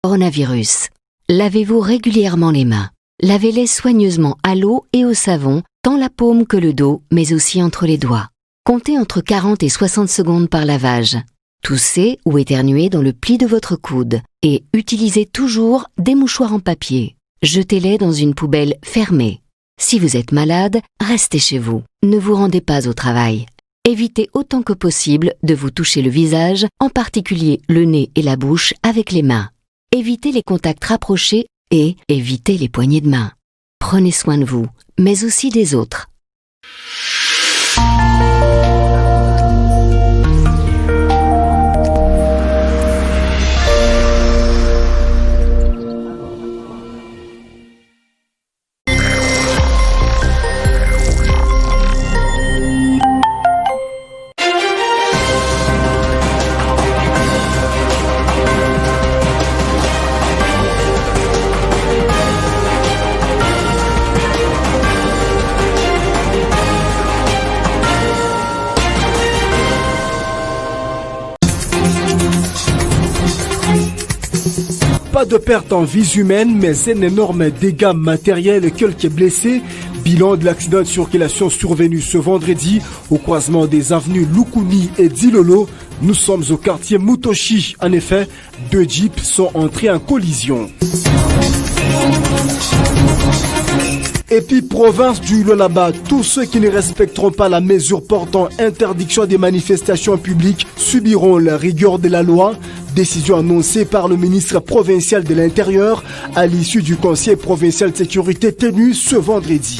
Coronavirus. Lavez-vous régulièrement les mains. Lavez-les soigneusement à l'eau et au savon, tant la paume que le dos, mais aussi entre les doigts. Comptez entre 40 et 60 secondes par lavage. Toussez ou éternuez dans le pli de votre coude et utilisez toujours des mouchoirs en papier. Jetez-les dans une poubelle fermée. Si vous êtes malade, restez chez vous. Ne vous rendez pas au travail. Évitez autant que possible de vous toucher le visage, en particulier le nez et la bouche, avec les mains. Évitez les contacts rapprochés et évitez les poignées de main. Prenez soin de vous, mais aussi des autres. Pas de perte en vies humaines, mais un énorme dégât matériel et quelques blessés. Bilan de l'accident de circulation survenu ce vendredi au croisement des avenues Lukuni et Dilolo. Nous sommes au quartier Mutoshi. En effet, 2 jeeps sont entrés en collision. Et puis, province du Lualaba, tous ceux qui ne respecteront pas la mesure portant interdiction des manifestations publiques subiront la rigueur de la loi. Décision annoncée par le ministre provincial de l'Intérieur à l'issue du Conseil provincial de sécurité tenu ce vendredi.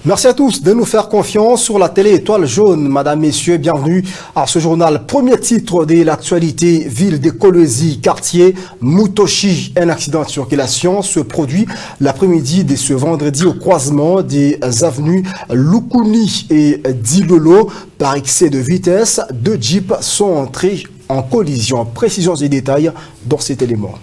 Merci à tous de nous faire confiance sur la télé Étoile Jaune. Madame, Messieurs, bienvenue à ce journal. Premier titre de l'actualité, ville de Kolwezi, quartier Mutoshi. Un accident de circulation se produit l'après-midi de ce vendredi au croisement des avenues Lukuni et Dilolo. Par excès de vitesse, 2 jeeps sont entrés en collision. Précisions et détails dans cet élément.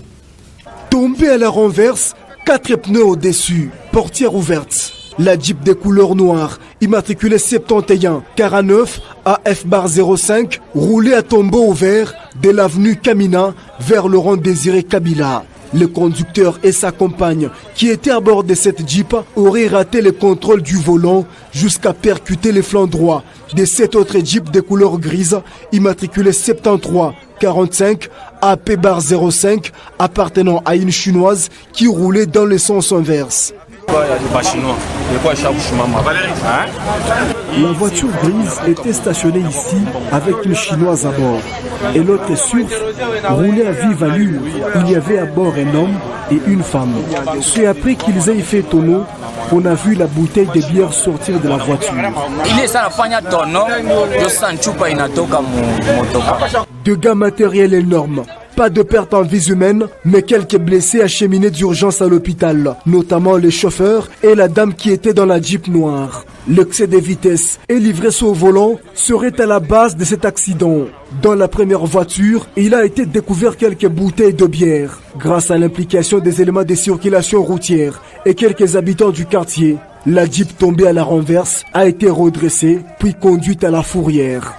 Tombé à la renverse, 4 pneus au-dessus, portière ouverte. La Jeep des couleurs noires, immatriculée 71 49 AF-05, roulait à tombeau ouvert de l'avenue Kamina vers le rond Désiré Kabila. Le conducteur et sa compagne, qui étaient à bord de cette Jeep, auraient raté le contrôle du volant jusqu'à percuter les flancs droits de 7 autres Jeeps de couleur grise, immatriculée 73 45 AP-05, appartenant à une chinoise qui roulait dans le sens inverse. La voiture grise était stationnée ici avec une chinoise à bord. Et l'autre surf roulait à vive allure. Il y avait à bord un homme et une femme. C'est après qu'ils aient fait tonneau qu'on a vu la bouteille de bière sortir de la voiture. Dégâts matériels énormes. Pas de perte en vies humaines, mais quelques blessés acheminés d'urgence à l'hôpital, notamment les chauffeurs et la dame qui était dans la Jeep noire. L'excès de vitesse et l'ivresse au volant seraient à la base de cet accident. Dans la première voiture, il a été découvert quelques bouteilles de bière. Grâce à l'implication des éléments de circulation routière et quelques habitants du quartier, la Jeep tombée à la renverse a été redressée, puis conduite à la fourrière.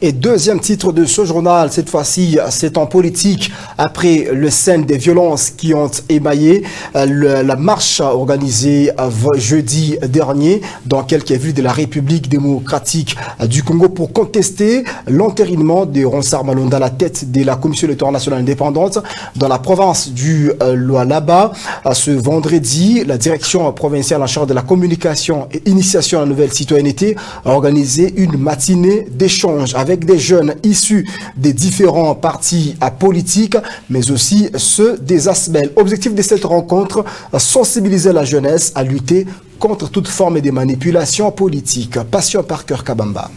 Et deuxième titre de ce journal, cette fois-ci, c'est en politique. Après le scène des violences qui ont émaillé la marche organisée jeudi dernier dans quelques villes de la République démocratique du Congo pour contester l'entérinement de Ronsard Malonda à la tête de la Commission électorale nationale indépendante dans la province du Lualaba. Ce vendredi, la direction provinciale en charge de la communication et initiation à la nouvelle citoyenneté a organisé une matinée d'échange avec des jeunes issus des différents partis politiques, mais aussi ceux des ASBEL. Objectif de cette rencontre, sensibiliser la jeunesse à lutter contre toute forme de manipulation politique. Passion Parker Kabamba.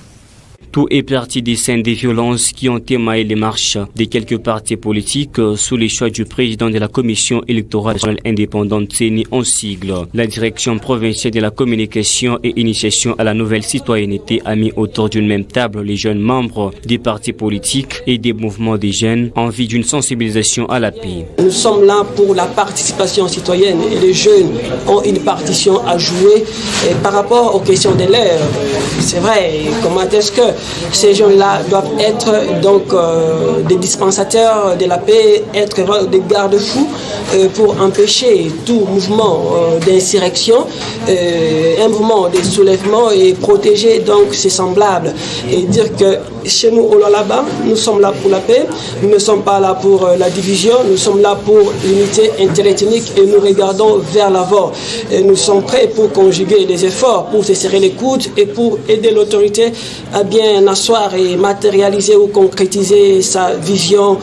Tout est parti des scènes des violences qui ont émaillé les marches de quelques partis politiques sous les choix du président de la commission électorale indépendante CENI en sigle. La direction provinciale de la communication et initiation à la nouvelle citoyenneté a mis autour d'une même table les jeunes membres des partis politiques et des mouvements des jeunes en vue d'une sensibilisation à la paix. Nous sommes là pour la participation citoyenne et les jeunes ont une partition à jouer par rapport aux questions de l'heure. C'est vrai, comment est-ce que ces gens-là doivent être donc des dispensateurs de la paix, être des garde-fous pour empêcher tout mouvement d'insurrection, un mouvement de soulèvement et protéger donc ses semblables. Et dire que chez nous au Lualaba, nous sommes là pour la paix, nous ne sommes pas là pour la division, nous sommes là pour l'unité interethnique et nous regardons vers l'avant. Et nous sommes prêts pour conjuguer les efforts, pour se serrer les coudes et pour aider l'autorité à bien asseoir et matérialiser ou concrétiser sa vision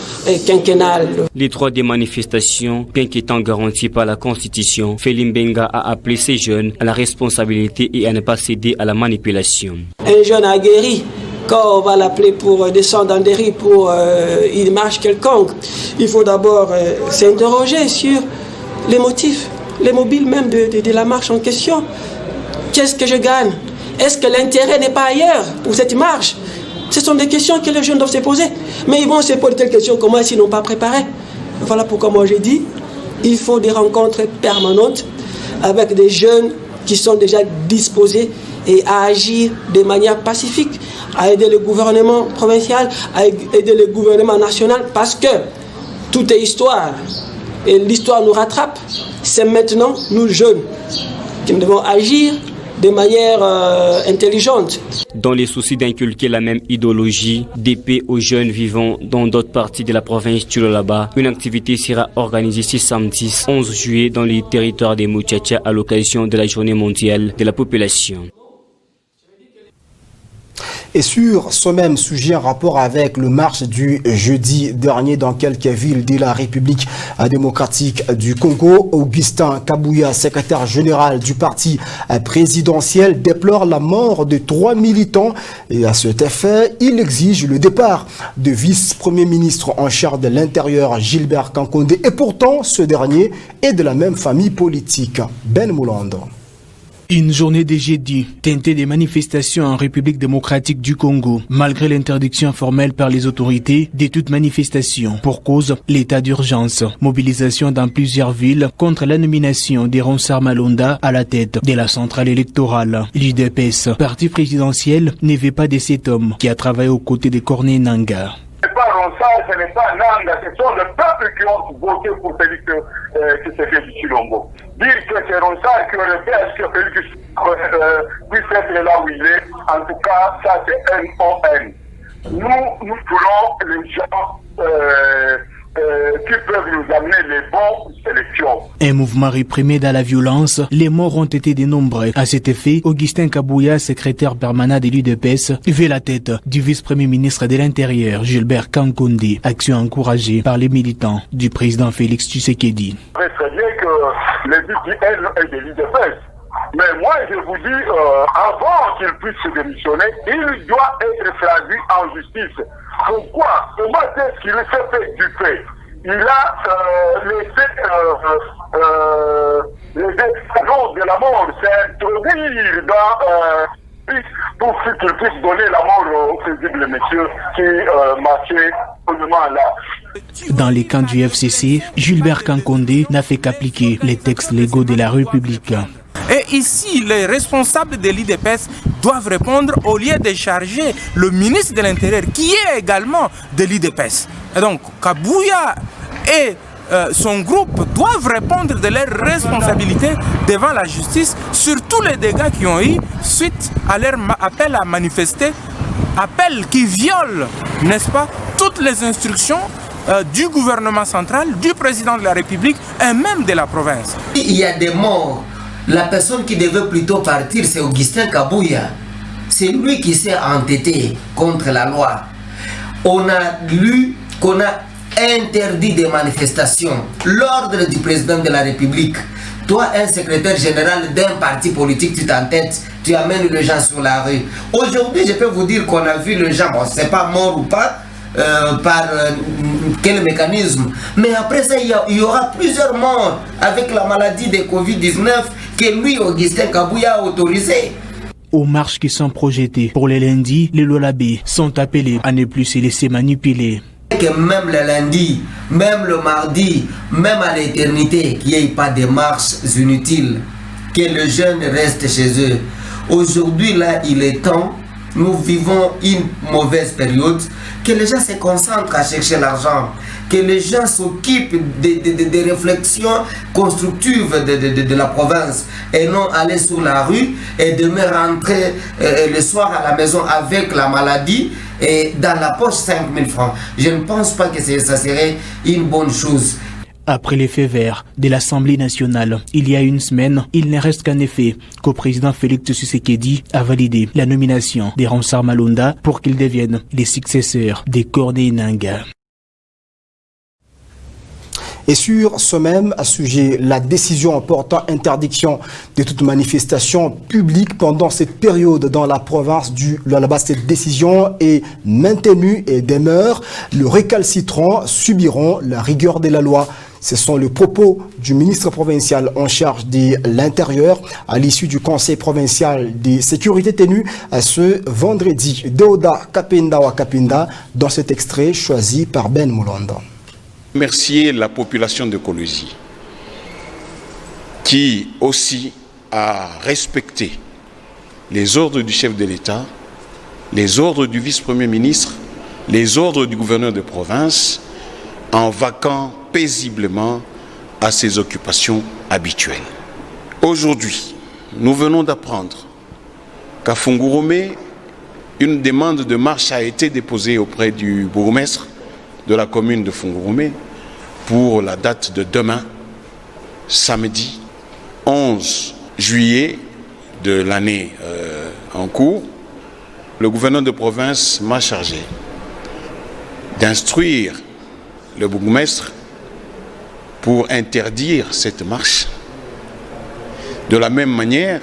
quinquennale. Les droits des manifestations, bien qu'étant garantis par la Constitution, Félim Benga a appelé ces jeunes à la responsabilité et à ne pas céder à la manipulation. Un jeune aguerri, quand on va l'appeler pour descendre dans des rues pour une marche quelconque, il faut d'abord s'interroger sur les motifs, les mobiles même de la marche en question. Qu'est-ce que je gagne? Est-ce que l'intérêt n'est pas ailleurs pour cette marche? Ce sont des questions que les jeunes doivent se poser. Mais ils vont se poser telles questions comment s'ils n'ont pas préparé. Voilà pourquoi moi j'ai dit, il faut des rencontres permanentes avec des jeunes qui sont déjà disposés et à agir de manière pacifique, à aider le gouvernement provincial, à aider le gouvernement national, parce que tout est histoire. Et l'histoire nous rattrape. C'est maintenant, nous jeunes, qui devons agir de manière intelligente. Dans les soucis d'inculquer la même idéologie d'épée aux jeunes vivant dans d'autres parties de la province du Lualaba, une activité sera organisée ce samedi 11 juillet dans les territoires des Muchacha à l'occasion de la journée mondiale de la population. Et sur ce même sujet, en rapport avec le marche du jeudi dernier dans quelques villes de la République démocratique du Congo, Augustin Kabouya, secrétaire général du parti présidentiel, déplore la mort de 3 militants et à cet effet, il exige le départ de vice-premier ministre en charge de l'Intérieur, Gilbert Kankondé, et pourtant ce dernier est de la même famille politique. Ben Moulande. Une journée de jeudi, teintée des manifestations en République démocratique du Congo, malgré l'interdiction formelle par les autorités de toute manifestation pour cause l'état d'urgence. Mobilisation dans plusieurs villes contre la nomination d'Ironsar Malonda à la tête de la centrale électorale. L'UDPS, parti présidentiel, ne veut pas de cet homme qui a travaillé aux côtés de Corneille Nangaa. Ce n'est pas Ronsard, ce n'est pas Nanga, ce sont les peuples qui ont voté pour Félix Tshisekedi Tshilombo. Dire que c'est Ronsard qui aurait fait à ce que Félix puisse être là où il est, en tout cas, ça c'est NON. Nous voulons les gens qui peuvent nous amener les bonnes sélections. Un mouvement réprimé dans la violence, les morts ont été dénombrés. À cet effet, Augustin Kabouya, secrétaire permanent de l'UDPS, veut la tête du vice-premier ministre de l'Intérieur, Gilbert Kankondé, action encouragée par les militants du président Félix Tshisekedi. Vous savez très bien que les VPN est de l'UDPS. Mais moi, je vous dis, avant qu'il puisse se démissionner, il doit être traduit en justice. Pourquoi? Comment est-ce qu'il s'est fait du fait? Il a laissé les escadrons de la mort s'introduire dans pour qu'il puisse donner la mort au paisible monsieur qui marchait au moment là. Dans les camps du FCC, Gilbert Kankondé n'a fait qu'appliquer les textes légaux de la République. Et ici, les responsables de l'IDPS doivent répondre au lieu de charger le ministre de l'Intérieur, qui est également de l'IDPS. Et donc, Kabouya et son groupe doivent répondre de leurs responsabilités devant la justice sur tous les dégâts qu'ils ont eu suite à leur appel à manifester, appel qui viole, n'est-ce pas, toutes les instructions du gouvernement central, du président de la République et même de la province. Il y a des morts. La personne qui devait plutôt partir, c'est Augustin Kabouya. C'est lui qui s'est entêté contre la loi. On a lu qu'on a interdit des manifestations. L'ordre du président de la République. Toi, un secrétaire général d'un parti politique, tu t'entêtes tu amènes les gens sur la rue. Aujourd'hui, je peux vous dire qu'on a vu les gens, bon, c'est pas mort ou pas, par quel mécanisme. Mais après ça, il y aura plusieurs morts avec la maladie de Covid-19 que lui, Augustin Kabouya, a autorisé. Aux marches qui sont projetées pour les lundis, les Lolabés sont appelés à ne plus se laisser manipuler. Que même le lundi, même le mardi, même à l'éternité, qu'il n'y ait pas de marches inutiles, que les jeunes restent chez eux. Aujourd'hui, là, il est temps, nous vivons une mauvaise période, que les gens se concentrent à chercher l'argent, que les gens s'occupent des réflexions constructives de la province et non aller sur la rue et demain rentrer le soir à la maison avec la maladie et dans la poche 5 000 francs. Je ne pense pas que ça serait une bonne chose. Après les faits verts de l'Assemblée nationale, il y a une semaine, il ne reste qu'un effet qu'au président Félix Tshisekedi a validé la nomination des Ramsar Malonda pour qu'ils deviennent les successeurs des Corneille Nangaa. Et sur ce même sujet, la décision portant interdiction de toute manifestation publique pendant cette période dans la province du Lualaba, cette décision est maintenue et demeure. Les récalcitrants subiront la rigueur de la loi. Ce sont les propos du ministre provincial en charge de l'Intérieur à l'issue du Conseil provincial de sécurité tenu ce vendredi. Deoda Kapenda wa Kapenda dans cet extrait choisi par Ben Moulanda. Remercier la population de Kolwezi qui aussi a respecté les ordres du chef de l'État, les ordres du vice-premier ministre, les ordres du gouverneur de province en vaquant paisiblement à ses occupations habituelles. Aujourd'hui, nous venons d'apprendre qu'à Fungurumé, une demande de marche a été déposée auprès du bourgmestre de la commune de Fungurumé pour la date de demain, samedi 11 juillet de l'année en cours. Le gouverneur de province m'a chargé d'instruire le bourgmestre pour interdire cette marche. De la même manière,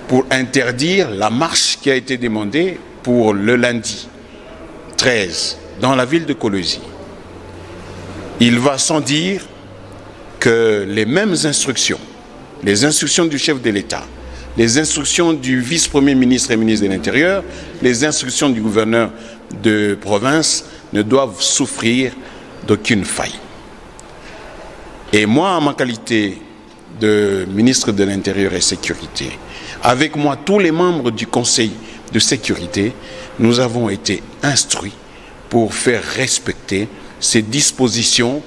pour interdire la marche qui a été demandée pour le lundi 13 dans la ville de Kolwezi. Il va sans dire que les mêmes instructions, les instructions du chef de l'État, les instructions du vice-premier ministre et ministre de l'Intérieur, les instructions du gouverneur de province ne doivent souffrir d'aucune faille. Et moi, en ma qualité de ministre de l'Intérieur et Sécurité, avec moi tous les membres du Conseil de sécurité, nous avons été instruits pour faire respecter ces dispositions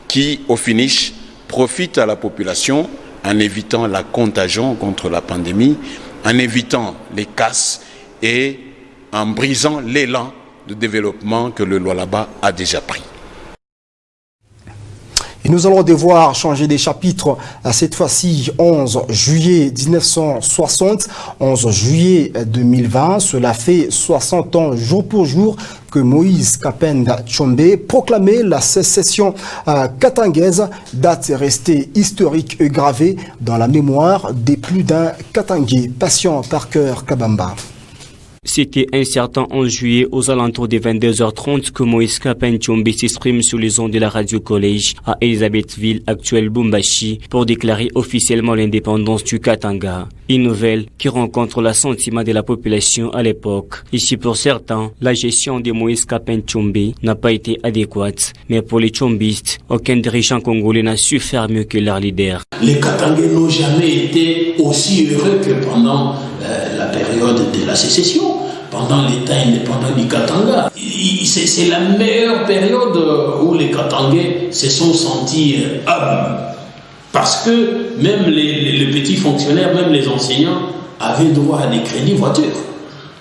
qui, au finish, profitent à la population en évitant la contagion contre la pandémie, en évitant les casses et en brisant l'élan de développement que le Lualaba a déjà pris. Et nous allons devoir changer des chapitres. Cette fois-ci, 11 juillet 1960, 11 juillet 2020. Cela fait 60 ans jour pour jour que Moïse Kapenda Tshombe proclamait la sécession katangaise, date restée historique et gravée dans la mémoire des plus d'un Katangais. Patient Parker Kabamba. C'était un certain 11 juillet aux alentours des 22h30 que Moïse Kapenda Tshombe s'exprime sur les ondes de la radio collège à Elisabethville, actuelle Bumbashi, pour déclarer officiellement l'indépendance du Katanga. Une nouvelle qui rencontre l'assentiment de la population à l'époque. Ici pour certains, la gestion de Moïse Kapenda Tshombe n'a pas été adéquate, mais pour les Tchombistes, aucun dirigeant congolais n'a su faire mieux que leur leader. Les Katangais n'ont jamais été aussi heureux que pendant la période de la sécession. Pendant l'État indépendant du Katanga. C'est la meilleure période où les Katangais se sont sentis humbles. Parce que même les petits fonctionnaires, même les enseignants, avaient droit à des crédits voitures.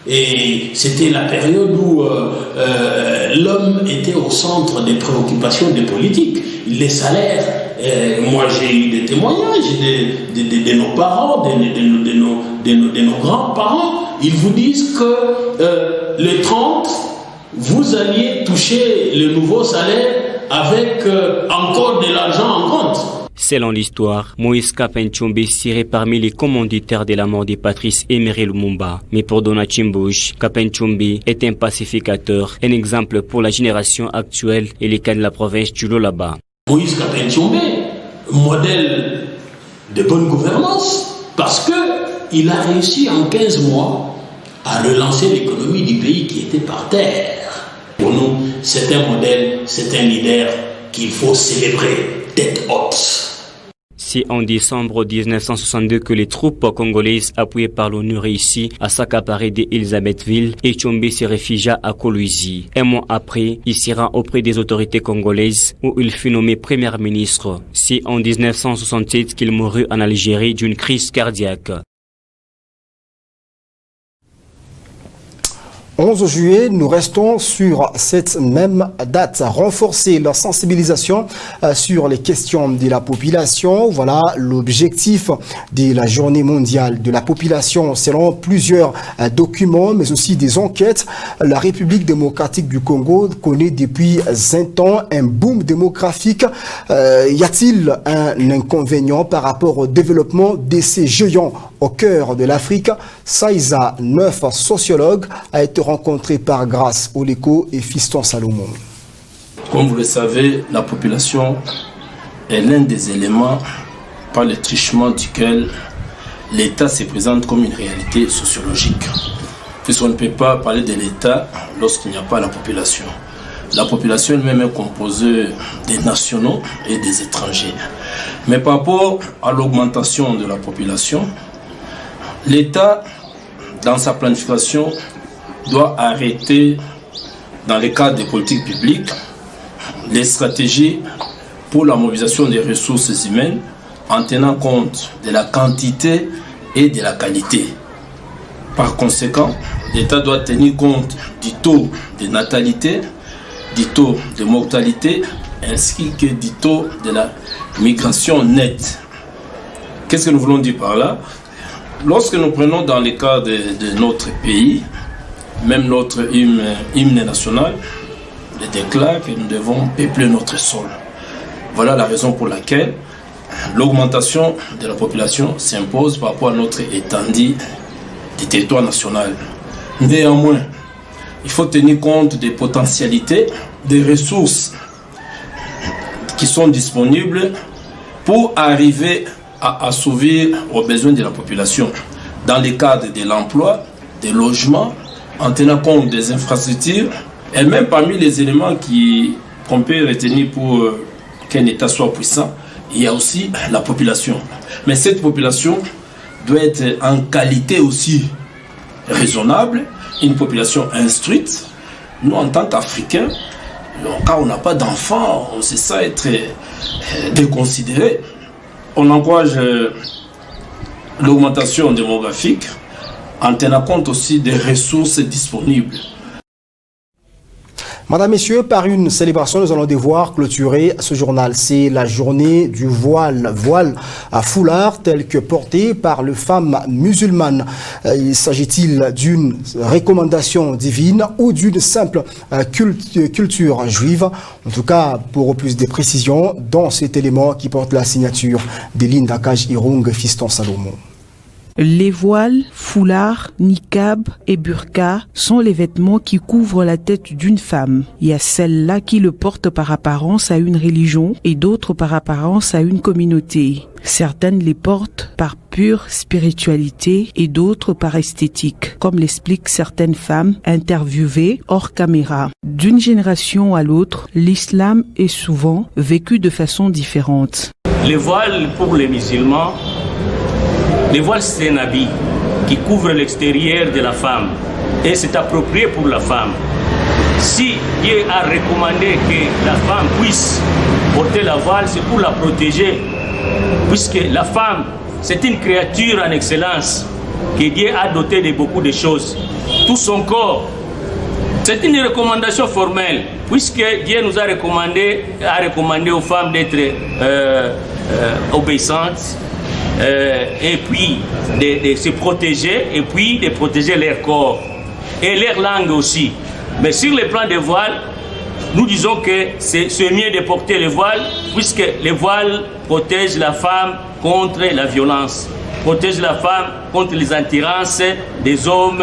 Et c'était la période où l'homme était au centre des préoccupations des politiques. Les salaires, moi j'ai eu des témoignages de nos parents, de nos grands-parents. Ils vous disent que le 30, vous alliez toucher le nouveau salaire avec encore de l'argent en compte. Selon l'histoire, Moïse Kapen Tshombe serait parmi les commanditaires de la mort de Patrice Emery Lumumba. Mais pour Donald Chimbush, Kapen Tshombe est un pacificateur, un exemple pour la génération actuelle et les cas de la province du Lualaba. Moïse Kapen Tshombe, modèle de bonne gouvernance, parce qu'il a réussi en 15 mois à relancer l'économie du pays qui était par terre. Pour nous, c'est un modèle, c'est un leader qu'il faut célébrer tête haute. C'est en décembre 1962 que les troupes congolaises appuyées par l'ONU réussissent à s'accaparer d'Elisabethville et Tshombe se réfugia à Kolwezi. Un mois après, il s'y rend auprès des autorités congolaises où il fut nommé Premier ministre. C'est en 1967 qu'il mourut en Algérie d'une crise cardiaque. 11 juillet, nous restons sur cette même date. Renforcer leur sensibilisation sur les questions de la population. Voilà l'objectif de la journée mondiale de la population. Selon plusieurs documents, mais aussi des enquêtes, la République démocratique du Congo connaît depuis 20 ans un boom démographique. Y a-t-il un inconvénient par rapport au développement de ces géants au cœur de l'Afrique? Saïza, 9 sociologues, a été rencontré par Grâce Oleko et Fiston Salomon. Comme vous le savez, la population est l'un des éléments par le truchement duquel l'État se présente comme une réalité sociologique. Puisqu'on ne peut pas parler de l'État lorsqu'il n'y a pas la population. La population elle-même est composée des nationaux et des étrangers. Mais par rapport à l'augmentation de la population, l'État, dans sa planification, doit arrêter, dans le cadre des politiques publiques, les stratégies pour la mobilisation des ressources humaines en tenant compte de la quantité et de la qualité. Par conséquent, l'État doit tenir compte du taux de natalité, du taux de mortalité, ainsi que du taux de la migration nette. Qu'est-ce que nous voulons dire par là? Lorsque nous prenons dans le cas de notre pays, même notre hymne national, le déclare que nous devons peupler notre sol. Voilà la raison pour laquelle l'augmentation de la population s'impose par rapport à notre étendue du territoire national. Néanmoins, il faut tenir compte des potentialités, des ressources qui sont disponibles pour arriver à assouvir aux besoins de la population dans le cadre de l'emploi, des logements, en tenant compte des infrastructures et même parmi les éléments qu'on peut retenir pour qu'un État soit puissant, il y a aussi la population. Mais cette population doit être en qualité aussi raisonnable, une population instruite. Nous, en tant qu'Africains, quand on n'a pas d'enfants, on sait ça être déconsidéré. On encourage l'augmentation démographique en tenant compte aussi des ressources disponibles. Madame, Messieurs, par une célébration, nous allons devoir clôturer ce journal. C'est la journée du voile à foulard tel que porté par les femmes musulmanes. S'agit-il d'une recommandation divine ou d'une simple culture juive? En tout cas, pour plus de précisions, dans cet élément qui porte la signature d'Eline Dakaj Irung Fiston Salomon. Les voiles, foulards, niqab et burqa sont les vêtements qui couvrent la tête d'une femme. Il y a celles-là qui le portent par apparence à une religion et d'autres par apparence à une communauté. Certaines les portent par pure spiritualité et d'autres par esthétique, comme l'expliquent certaines femmes interviewées hors caméra. D'une génération à l'autre, l'islam est souvent vécu de façon différente. Les voiles pour les musulmans, les voiles, c'est un habit qui couvre l'extérieur de la femme et c'est approprié pour la femme. Si Dieu a recommandé que la femme puisse porter la voile, c'est pour la protéger, puisque la femme, c'est une créature en excellence que Dieu a dotée de beaucoup de choses. Tout son corps, c'est une recommandation formelle, puisque Dieu nous a recommandé aux femmes d'être obéissantes, et puis de se protéger, et puis de protéger leur corps et leur langue aussi. Mais sur le plan des voiles, Nous disons que c'est mieux de porter le voile, puisque le voile protège la femme contre la violence, protège la femme contre les attirances des hommes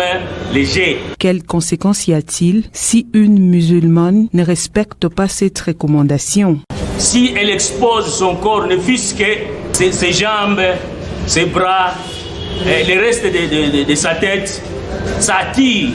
légers. Quelles conséquences y a-t-il si une musulmane ne respecte pas cette recommandation? Si elle expose son corps, ne fût-ce que ses jambes, ses bras, le reste de sa tête, ça attire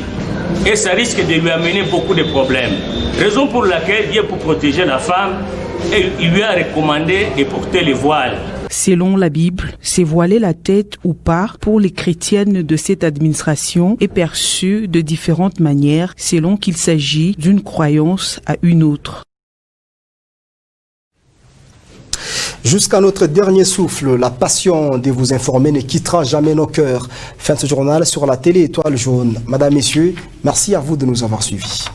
et ça risque de lui amener beaucoup de problèmes. Raison pour laquelle Dieu, pour protéger la femme, il lui a recommandé de porter le voile. Selon la Bible, se voiler la tête ou pas pour les chrétiennes de cette administration est perçu de différentes manières selon qu'il s'agit d'une croyance à une autre. Jusqu'à notre dernier souffle, la passion de vous informer ne quittera jamais nos cœurs. Fin de ce journal sur la télé Étoile Jaune. Madame, Messieurs, merci à vous de nous avoir suivis.